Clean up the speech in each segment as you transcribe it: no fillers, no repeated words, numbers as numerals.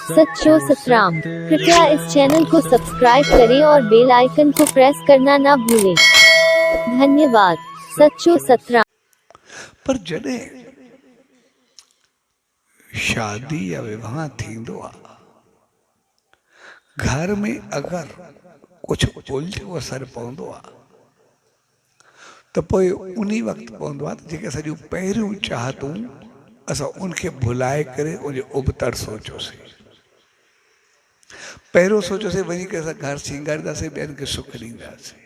सच्चो सतराम। कृपया इस चैनल को सब्सक्राइब करें और बेल आइकन को प्रेस करना ना भूलें। धन्यवाद। सच्चो सतराम। पर जॾहिं शादी या विवाह थींदो आहे, घर में अगर कुछ उल्टो असर पवंदो आहे त पोइ उन्ही वक़्तु पवंदो आहे त जेके असां पहिरियों चाहतूं असां उनखे भुलाए करे उनजे उबतड़ सोचियोसीं। पहिरियों सोचियोसीं वञी करे असां घर सींगारींदासीं, ॿियनि खे सुख ॾींदासीं,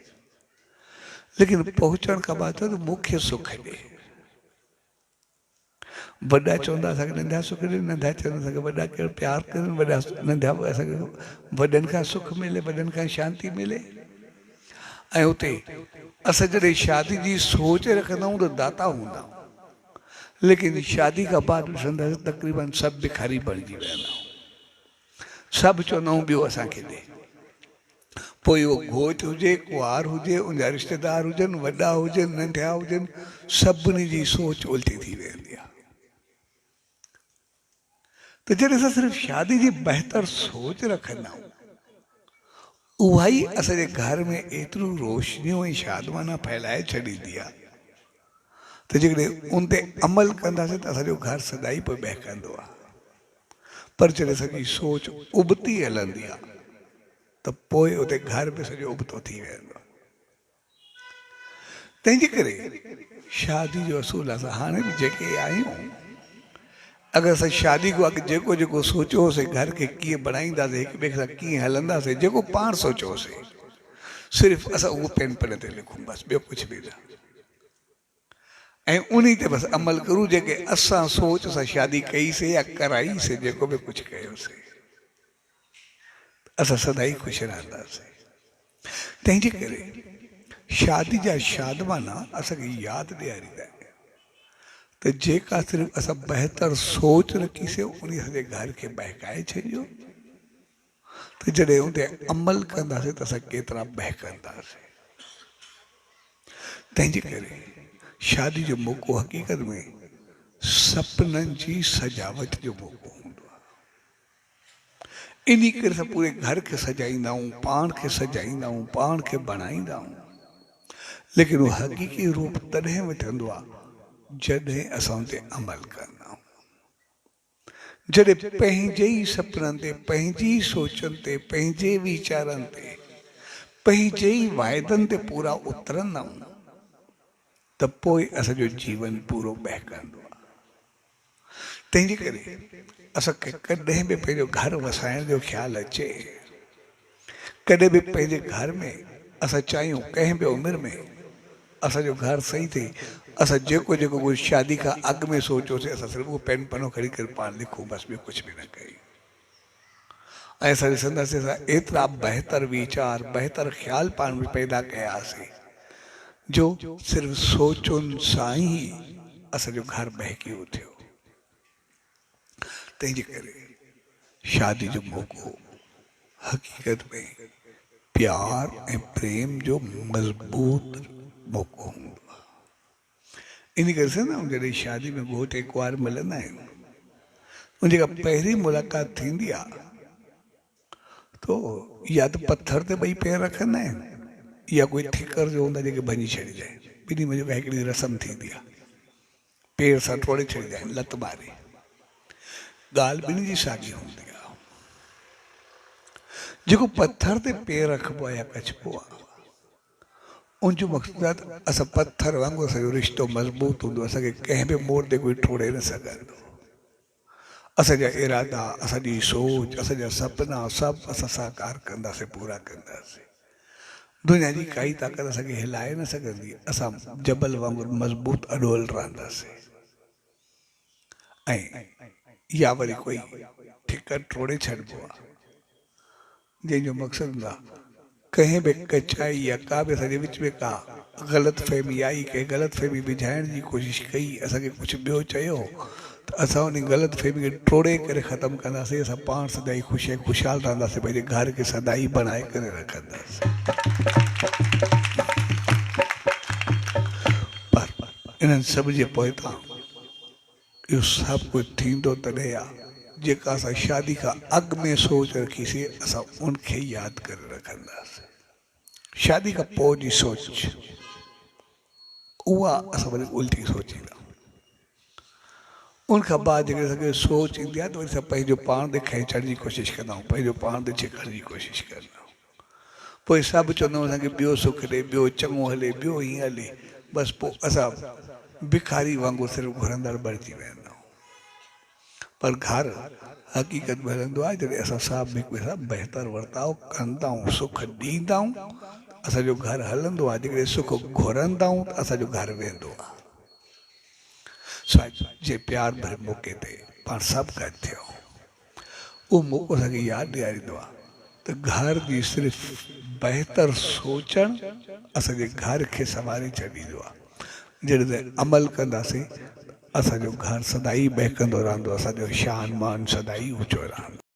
लेकिन पहुचण खां बाद त मुख्य सुख ॾे। वॾा चवंदा असांखे नंढा सुख ॾे, नंढा चवंदा असांखे वॾा कहिड़ो प्यार कनि, वॾा नंढा असांखे वॾनि खां सुख मिले, वॾनि खां शांती मिले। ऐं उते असां जॾहिं शादी जी सोच रखंदा आहियूं त दाता हूंदा आहियूं, लेकिन शादी खां बाद ॾिसंदासीं तक़रीबन सभु भिखारी बणिजी विया आहियूं। सभु चवंदा आहियूं ॿियो असांखे ॾे। पोइ उहो घोट हुजे, कुंवार हुजे, उनजा रिश्तेदार हुजनि, वॾा हुजनि, नंढा हुजनि, सभिनी जी सोच उल्टी थी वेंदी आहे। त जॾहिं असां सिर्फ़ु शादी जी बहितर सोच रखंदा आहियूं, उहा ई असांजे घर में एतिरो रोशनियूं ऐं शादमाना फैलाए छॾींदी आहे त जेकॾहिं उन ते अमल कंदासीं त असांजो घर सदाई पोइ बहकंदो आहे। पर जॾहिं असांजी सोच उबती हलंदी आहे त पोइ उते घर बि सॼो उबतो थी वेंदो आहे। तंहिंजे करे शादी जो असूल असां हाणे बि जेके आहियूं, अगरि असां शादी खां अॻु जेको जेको सोचियोसीं घर खे कीअं बणाईंदासीं, हिक ॿिए सां कीअं हलंदासीं, जेको पाण सोचियोसीं, सिर्फ़ु असां उहो पेन पन ते लिखूं, बसि ॿियो कुझु बि न। ऐं उन ते बसि अमल करूं जेके असां सोच सां शादी कईसीं या कराईसीं, जेको बि कुझु कयोसीं, असां सदाई ख़ुशि रहंदासीं। तंहिंजे करे शादी जा शादमाना असांखे यादि ॾियारींदा आहिनि त जेका सिर्फ़ु असां बहितर सोच रखीसीं उन असांजे घर खे बहकाए छॾियो, त जॾहिं उन ते अमल कंदासीं त असां केतिरा बहकंदासीं। तंहिंजे करे शादी जो मौक़ो हक़ीक़त में सपननि जी सजावट जो मौक़ो हूंदो आहे। इन करे असां पूरे घर खे सजाईंदा आहियूं, पाण खे सजाईंदा आहियूं, पाण खे बणाईंदा आहियूं, लेकिन उहो हक़ीक़ी रूप तॾहिं वठंदो आहे जॾहिं असां उन ते अमल कंदा आहियूं। जॾहिं पंहिंजे ई सपननि ते, पंहिंजी सोचनि ते, पंहिंजे वीचारनि ते, पंहिंजे ई वाइदनि ते पूरा उतरंदा आहियूं त पोइ असांजो जीवन पूरो बहकंदो आहे। तंहिंजे करे असांखे कॾहिं बि पंहिंजो घर वसाइण जो ख़्यालु अचे, कॾहिं बि पंहिंजे घर में असां चाहियूं कंहिं बि उमिरि में असांजो घर सही थिए, असां जेको जेको कुझु शादी खां अॻु में सोचियोसीं असां सिर्फ़ु उहो पेन पनो खणी करे पाण लिखूं, बसि ॿियो कुझु बि न कयूं। ऐं असां ॾिसंदासीं असां एतिरा बहितर वीचार, बहितर ख़्याल पाण में पैदा कयासीं जो सिर्फ़ु सोचुनि सां ई असांजो घर बहकी उथियो। तंहिंजे करे शादी जो मौक़ो हक़ीक़त में प्यार ऐं प्रेम जो मज़बूत मौक़ो हूंदो आहे। इन करे न जॾहिं शादी में घोट ऐं कुंवार मिलंदा आहिनि, उन जेका पहिरीं मुलाक़ात थींदी आहे तो या त पत्थर ते ॿई पैर रखंदा आहिनि या कोई ठिकर जो हूंदा जेके भञी छॾींदा आहिनि। ॿिन्ही में जेका हिकिड़ी रस्म थींदी आहे, पेर सां टोड़े छॾींदा आहिनि, लत ॿारे। ॻाल्हि ॿिन्ही जी साॻी हूंदी आहे। जेको पत्थर ते पेर रखिबो आहे या कछिबो आहे, उनजो मक़सदु आहे त असां पत्थर वांगुरु असांजो रिश्तो मज़बूत हूंदो, असांखे कंहिं बि मोड़ ते कोई टोड़े न सघंदो। असांजा इरादा, असांजी सोच, असांजा सपना सभु असां साकार कंदासीं, पूरा कंदासीं। दुनिया जी काई ताक़त असांखे हिलाए न सघंदी, असां जबल वांगुरु मज़बूत अॾोल रहंदासीं। ऐं या वरी कोई ठिकर टोड़े छॾिबो आहे जंहिंजो मक़सदु हूंदो आहे कंहिं बि कचाई या का बि असांजे विच में का ग़लति फ़हमी आई, कंहिं ग़लति फ़हमी विझाइण जी कोशिशि कई, असांखे कुझु ॿियो चयो त असां उन ग़लति फ़हमी खे टोड़े करे ख़तमु कंदासीं। असां पाण सदाई ख़ुशि ऐं ख़ुशहाल रहंदासीं, पंहिंजे घर खे सदाई बणाए करे रखंदासीं। पर इन्हनि सभ जे पोइतां इहो सभु कुझु थींदो तॾहिं आहे जेका असां शादी खां अॻु में सोच रखीसीं असां उनखे यादि करे रखंदासीं। शादी खां पोइ जी सोच उहा असां वरी उल्टी सोचींदा। उनखां बाद जेकॾहिं असांखे सोच ईंदी आहे त वरी असां पंहिंजो पाण ते खेचण जी कोशिशि कंदा आहियूं, पंहिंजो पाण ते छिकण जी कोशिशि कंदा आहियूं। पोइ सभु चवंदा आहियूं असांखे ॿियो सुखु ॾे, ॿियो चङो हले, ॿियो हीअं हले। बसि पोइ असां भिखारी वांगुरु सिर्फ़ु घुरंदड़ बणिजी वेंदा आहियूं। पर घर हक़ीक़त में हलंदो आहे जॾहिं असां सभु हिक ॿिए सां बहितरु वर्ताव कंदा आहियूं, सुख ॾींदा आहियूं, असांजो घर हलंदो आहे। जेकॾहिं सुख घुरंदा आहियूं त असांजो घर वेंदो आहे। जे प्यार भरे मौक़े ते पाण सभु गॾु थियो, उहो मौक़ो असांखे यादि ॾियारींदो आहे त घर जी सिर्फ़ु बहितर सोचणु असांजे घर खे संभाले छॾींदो आहे। जॾहिं अमल कंदासीं असांजो घर सदाई महकंदो रहंदो, असांजो शान मान सदाई ऊचो रहंदो।